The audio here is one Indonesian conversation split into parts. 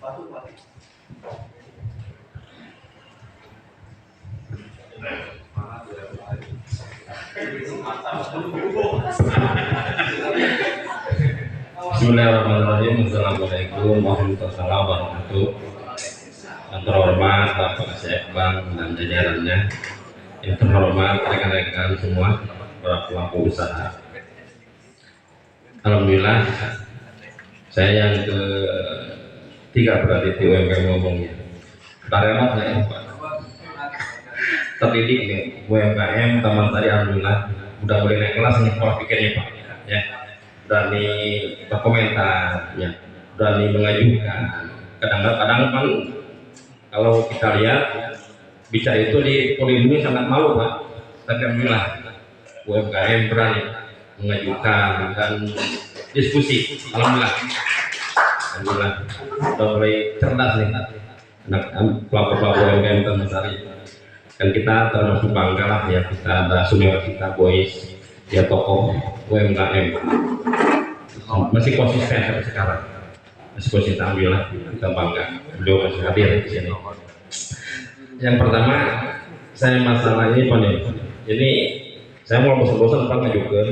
Bismillahirrahmanirrahim. Assalamualaikum warahmatullahi wabarakatuh. Yang terhormat Bapak Sekbang dan jajarannya, yang terhormat rekan-rekan semua para pelaku usaha. Alhamdulillah, saya yang ketiga berarti di UMKM ngomongnya. Karyawan saya terdidik nih UMKM Taman Sari. Alhamdulillah, udah boleh naik kelas nih pola pikirnya Pak. Ya, berani berkomentar, ya, berani mengajukan. Kadang-kadang kan kalau kita lihat bicara itu di podium ini sangat malu Pak. Tapi alhamdulillah UMKM berani mengajukan dan diskusi. Alhamdulillah, alhamdulillah sudah mulai cerdas nih anak pelaku UMKM Taman Sari. Dan kita termasuk bangga lah ya, kita ada senior kita boys, ya tokoh UMKM masih konsisten sampai sekarang, masih konsisten. Alhamdulillah kita bangga beliau masih hadir di sini. Yang pertama saya masalah ini Pak, ini saya mau bosan-bosan Pak ngajukan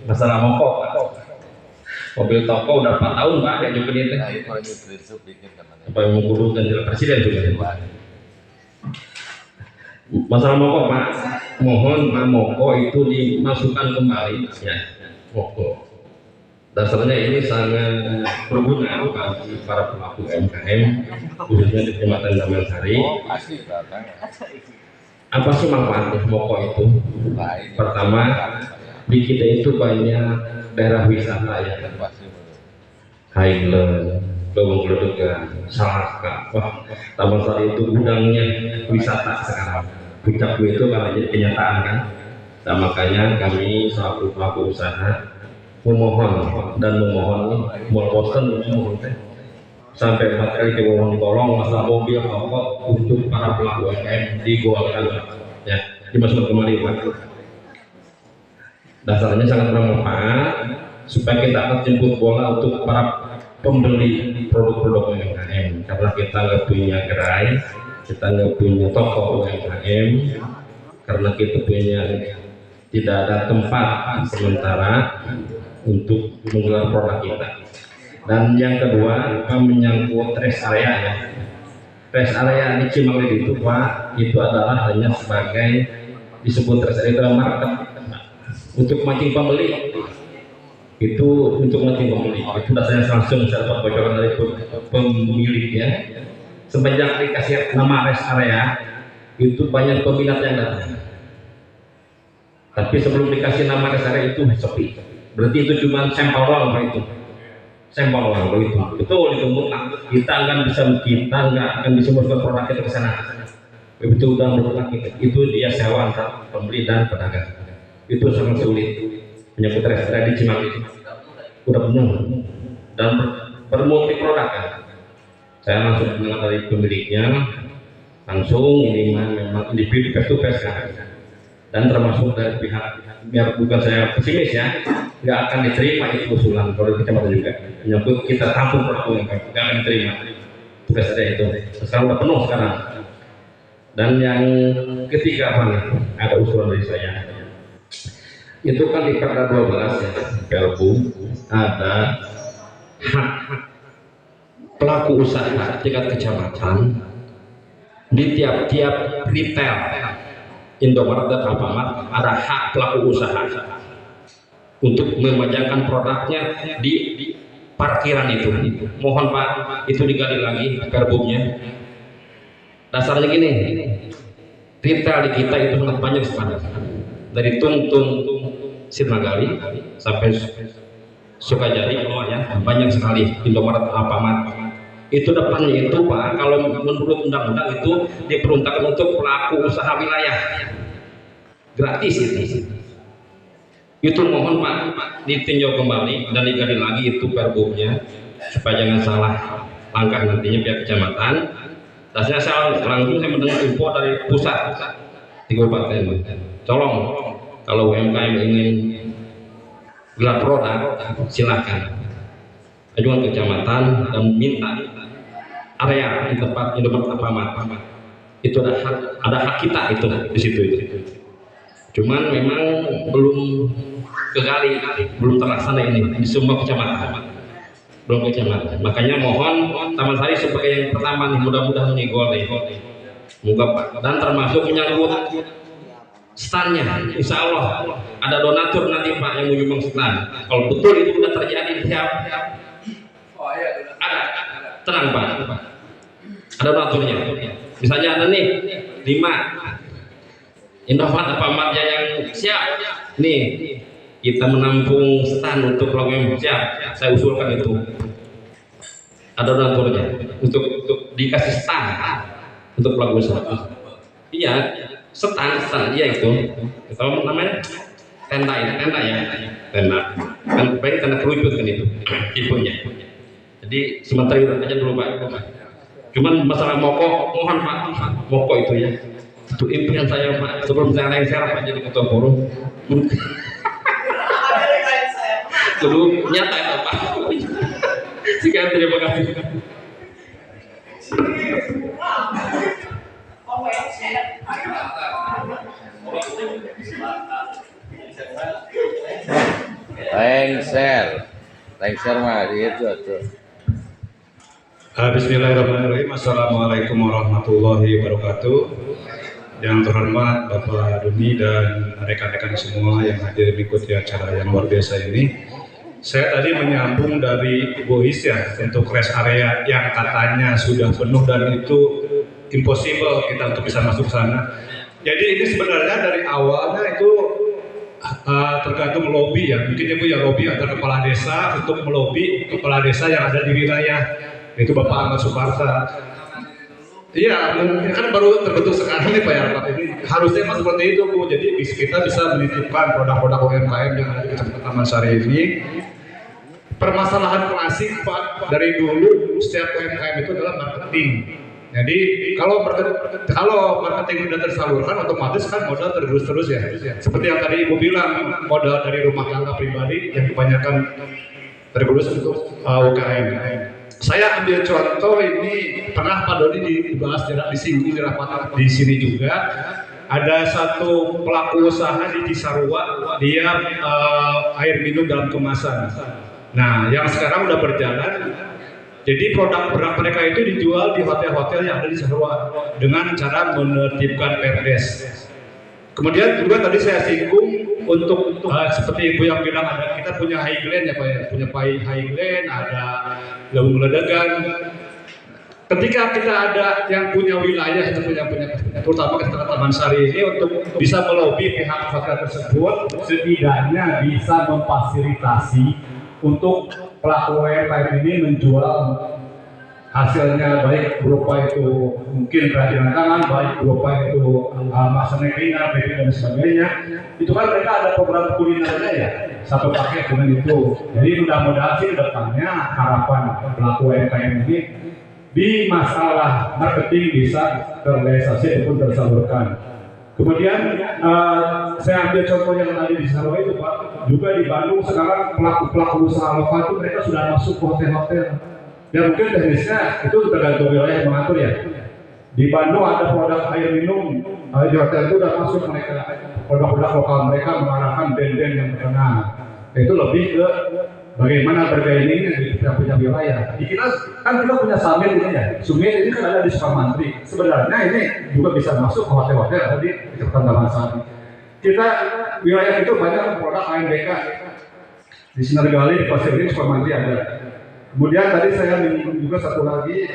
masalah mogok. Mobil toko udah 4 tahun Pak ngajukan itu. Apa yang mau guru ganti presiden juga. Masalah mogok Pak, mohon Pak mogok itu dimasukkan kembali ya, mogok. Dasarnya ini sangat berguna bagi para pelaku UMKM khususnya di Kecamatan Taman Sari. Apa sih manfaatnya mogok itu? Pertama, di kita itu banyak daerah wisata ya, Highland, Lubang Gledegan, Salaka. Wah, Taman Sari itu gudangnya wisata sekarang. Puncak itu kalau jadi kenyataan kan. Nah, makanya kami selaku pelaku usaha memohon sampai 4 kali dimohon tolong masalah mobil mogok untuk para pelaku UMKM digolkan ya, dimasukkan kembali Pak. Dasarnya sangat bermanfaat supaya kita akan jemput bola untuk para pembeli produk-produk UMKM, karena kita nggak punya gerai, kita nggak punya toko UMKM, karena kita punya tidak ada tempat sementara untuk menggelar produk kita. Dan yang kedua menyangkut rest area ya. Rest area di Cimangli itu Pak, itu adalah hanya sebagai disebut rest area itu market untuk mancing pembeli. Itu untuk mancing pembeli. Itu dasarnya langsung saya dapat bocoran dari pemiliknya. Semenjak dikasih nama rest area itu banyak peminat yang datang. Tapi sebelum dikasih nama rest area itu sepi. Berarti itu cuma sampel doang Pak, itu sampel doang begitu. Betul itu kita nggak akan bisa masukkan produk kita ke sana. Begitu udah produk kita itu dia sewa antara pembeli dan pedagang. Itu sangat sulit. Menyangkut rest area di Cimangli udah penuh dan bermulti produk kan. Saya langsung mendengar dari pemiliknya langsung ini memang individu face to face kan, dan termasuk dari pihak, biar bukan saya pesimis ya, nggak akan diterima itu usulan kalau di kecamatan juga menyangkut kita tampung produk nggak akan diterima. Tugas saya itu sekarang udah penuh sekarang. Dan yang ketiga Pak, ada usulan dari saya itu kan di Perda 12 ya, Perbu ada hak pelaku usaha tingkat kecamatan di tiap-tiap retail Indomaret dan Alfamart ada hak pelaku usaha untuk memajangkan produknya di parkiran itu. Mohon Pak, itu digali lagi perbumnya. Dasarnya gini, retail di kita itu sangat banyak sekali, dari Tungtung Sirnagali sampai Sukajadi, ya banyak sekali Indomaret, Alfamart. Itu depannya itu Pak, kalau menurut undang-undang itu diperuntukkan untuk pelaku usaha wilayah gratis itu. Itu mohon Pak ditinjau kembali dan digali lagi itu perbumnya supaya jangan salah langkah nantinya pihak kecamatan. Dasarnya saya langsung mendengar info dari pusat di kabupaten. Tolong kalau UMKM ingin gelar produk silahkan ajukan ke kecamatan dan minta area di tempat Indomaret Alfamart. Itu ada hak kita itu di situ itu. Cuman memang belum kegali, belum terlaksana ini di semua kecamatan. Belum kecamatan. Makanya mohon Taman Sari sebagai yang pertama nih, mudah-mudahan nih gol nih. Moga Pak. Dan termasuk menyangkut standnya, insya Allah ada donatur nanti Pak yang mau nyumbang stand. Kalau betul itu sudah terjadi, siap. Ada, tenang Pak. Ada donaturnya. Misalnya ada nih 5 Indomaret Alfamart yang siap. Nih kita menampung stand untuk program siap. Saya usulkan itu. Ada donaturnya untuk dikasih stand untuk pelaku usaha. Iya. Stand aja itu namanya tenda ya, kan baik tenda kerucut kan itu tipenya. Jadi sementara itu aja dulu Pak. Cuman masalah moko, mohon Pak, moko itu ya, itu impian saya Pak, sebelum saya lengser Pak jadi ketua forum. Dulu nyata ya Pak. Sekian, terima kasih. Lengser mah itu tuh. Bismillahirrahmanirrahim. Assalamualaikum warahmatullahi wabarakatuh. Yang terhormat Bapak Duni dan rekan-rekan semua yang hadir mengikuti acara yang luar biasa ini. Saya tadi menyambung dari Bu Is ya, untuk rest area yang katanya sudah penuh dan itu impossible kita untuk bisa masuk ke sana. Jadi ini sebenarnya dari awalnya itu tergantung lobby ya, mungkin Ibu ya lobby antar kepala desa untuk melobi kepala desa yang ada di wilayah, itu Bapak Ahmad Suparta. Iya, mungkin kan baru terbentuk sekarang nih Pak ya, Pak. Ini harusnya mas seperti itu Bu. Jadi kita bisa menitipkan produk-produk UMKM yang ada di Kecamatan Taman Sari ini. Permasalahan klasik Pak dari dulu setiap UMKM itu adalah marketing. Jadi kalau marketing sudah tersalurkan, otomatis kan modal terus ya. Seperti yang tadi Ibu bilang, modal dari rumah tangga pribadi yang kebanyakan tergerus untuk UKM. Saya ambil contoh ini, pernah Pak Dodi dibahas di rapat di sini juga. Ada satu pelaku usaha di Cisarua, dia air minum dalam kemasan. Nah, yang sekarang udah berjalan. Jadi produk mereka itu dijual di hotel-hotel yang ada di Cisarua dengan cara menertibkan perdes. Kemudian juga tadi saya singgung untuk seperti Ibu yang bilang, ada kita punya Highland ya Pak ya, punya Highland, ada Lewung Ledegan. Ketika kita ada yang punya wilayah, itu punya terutama Kecamatan Taman Sari ini untuk bisa melobi pihak hotel tersebut, setidaknya bisa memfasilitasi untuk pelaku UMKM ini menjual hasilnya, baik berupa itu mungkin kerajinan tangan, baik berupa itu masakan ringan, dan sebagainya. Itu kan mereka ada program kulinernya ya, satu paket dengan itu. Jadi mudah-mudahan sih depannya harapan pelaku UMKM ini di masalah marketing bisa terrealisasi ataupun tersalurkan. Kemudian saya ambil contoh yang tadi di Sarwa itu Pak, juga di Bandung sekarang pelaku usaha lokal itu mereka sudah masuk ke hotel-hotel. Ya mungkin teknisnya itu tergantung wilayah yang mengatur ya. Di Bandung ada produk air minum, di hotel itu sudah masuk mereka produk-produk lokal mereka mengarahkan band-band yang terkenal. Itu lebih ke bagaimana bergaining di punya wilayah. Kita kan kita punya Summit ini ya. Summit ini kan ada di Sukamantri. Sebenarnya ini juga bisa masuk ke hotel-hotel ada di Kecamatan Taman Sari. Kita wilayah itu banyak produk AMBK. Di Sinar Gali, di Pasir Ring, Sukamantri ada. Kemudian tadi saya menyinggung juga satu lagi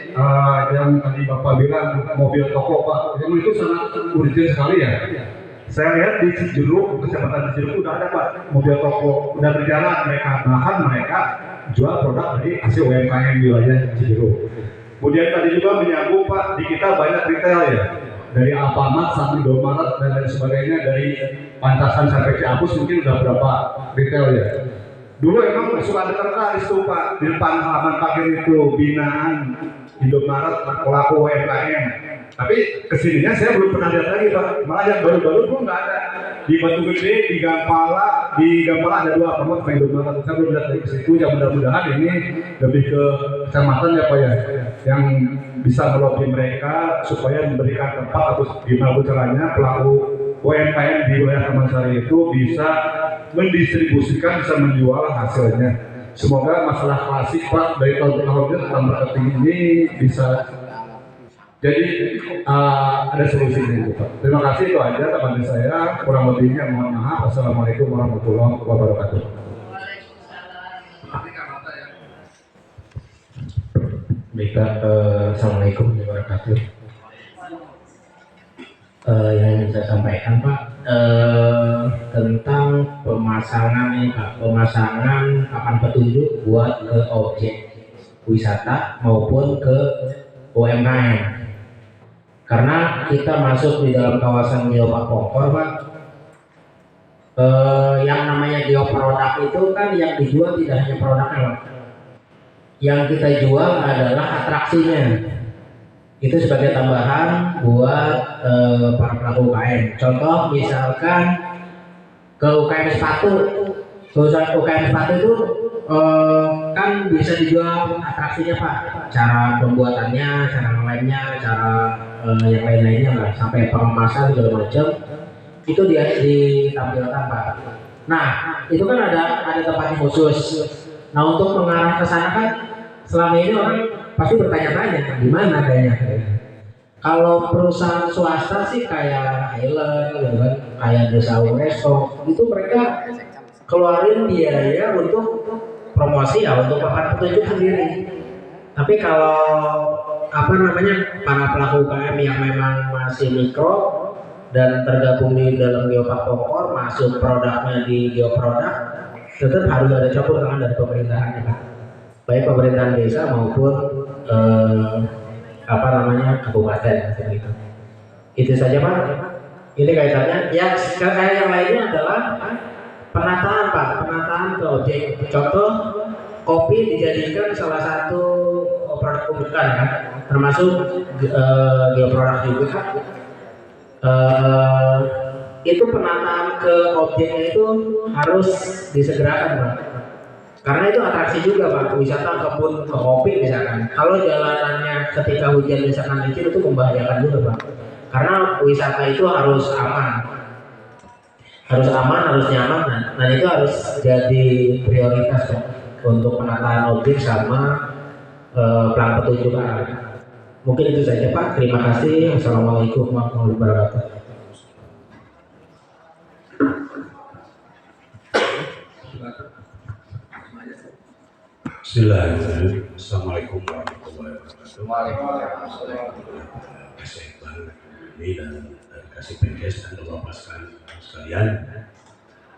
yang tadi Bapak bilang mobil toko Pak. Yang itu sangat urgent sekali ya. Saya lihat di Cijeruk, Kecamatan Cijeruk udah ada Pak, mobil toko udah berjalan, mereka jual produk dari hasil UMKM wilayah Cijeruk. Kemudian tadi juga menyambung Pak, di kita banyak retail ya, dari Alfamart sampai Indomaret dan lain sebagainya, dari Pantasan sampai Ciampus mungkin udah berapa retail ya. Dulu emang suka ada terkenal di situ Pak, di depan halaman parkir itu binaan Indomaret pelaku UMKM. Tapi kesininya saya belum pernah lihat lagi Pak, malah yang baru-baru pun nggak ada. Di Batu Gede, di Gampala, di Gambala ada 2 apartemen main domba, saya belum lihat dari ke situ. Ya mudah-mudahan ini lebih ke kecamatan ya Pak ya, yang bisa melobi mereka supaya memberikan tempat atau gimana caranya pelaku UMKM di wilayah Taman Sari itu bisa mendistribusikan, bisa menjual hasilnya. Semoga masalah klasik Pak dari tahun ke tahun tentang marketing ini bisa jadi ada solusinya gitu Pak. Terima kasih, itu aja teman saya. Kurang lebihnya mohon maaf. Assalamualaikum warahmatullahi wabarakatuh. Baik Pak, Assalamualaikum warahmatullahi wabarakatuh. Yang ingin saya sampaikan Pak, tentang pemasangan ini Pak, pemasangan papan petunjuk buat ke objek wisata maupun ke UMKM. Karena kita masuk di dalam kawasan Geopark Pongkor Pak, yang namanya geoproduk itu kan yang dijual tidak hanya produknya Pak. Yang kita jual adalah atraksinya. Itu sebagai tambahan buat para pelaku UKM. Contoh misalkan ke UKM sepatu, UKM sepatu itu kan bisa dijual atraksinya Pak, cara pembuatannya, cara ngelemnya, cara yang lain-lainnya lah, sampai pengemasan segala macam itu dia ditampilkan Pak. Nah itu kan ada tempatnya khusus. Nah untuk mengarah ke sana kan selama ini orang pasti bertanya-tanya di mana kayaknya. Kalau perusahaan swasta sih kayak Highland, gitu kan, kayak Desa Resto, itu mereka keluarin biaya untuk promosi ya, untuk papan petunjuk sendiri. Tapi kalau para pelaku UKM yang memang masih mikro dan tergabung di dalam Geopark Pongkor, masuk produknya di Geoproduk, tetap harus ada campur tangan dari pemerintahan ya, baik pemerintahan desa maupun kabupaten gitu. Itu saja Pak. Ini kaitannya. Ya, kayak yang lainnya adalah penataan Pak, penataan ke objek. Contoh, kopi dijadikan salah satu produk pembukaan kan, termasuk geoproduk juga. Itu penataan ke objeknya itu harus disegerakan Pak. Karena itu atraksi juga Pak, wisata kebun ke kopi misalkan. Kalau jalanannya ketika hujan misalkan licin itu membahayakan juga Pak. Karena wisata itu harus aman, harus nyaman, dan itu harus jadi prioritas Pak untuk penataan objek sama pelang petunjuk arah. Mungkin itu saja Pak. Terima kasih. Assalamualaikum warahmatullahi wabarakatuh. Bismillahirrahmanirrahim. Assalamualaikum warahmatullahi wabarakatuh. Kasih banget ini dan kasih PNS dan Bapak sekalian.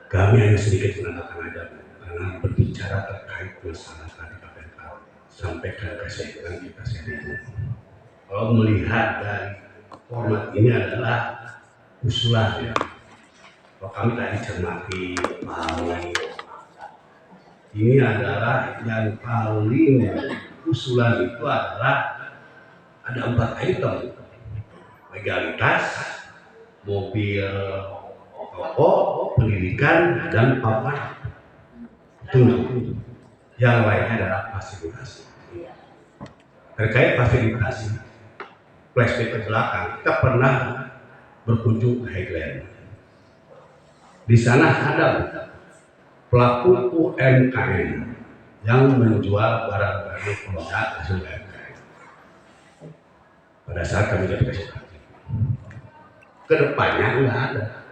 Kami hanya sedikit menandakan aja karena berbicara terkait masalah tadi KPK sampaikan kasih kita sendiri. Kalau melihat dari format ini adalah usulan ya. Kalau kami tadi cermati pahami. Ini adalah yang paling usulan itu adalah ada 4 item: legalitas, mobil toko, pendidikan, dan papan petunjuk. Yang lainnya adalah fasilitasi. Terkait fasilitasi, flashback ke belakang, kita pernah berkunjung ke Highland. Di sana ada pelaku UMKM yang menjual barang-barang produk hasil UMKM. Pada saat kami jadi kasih kedepannya nggak ada.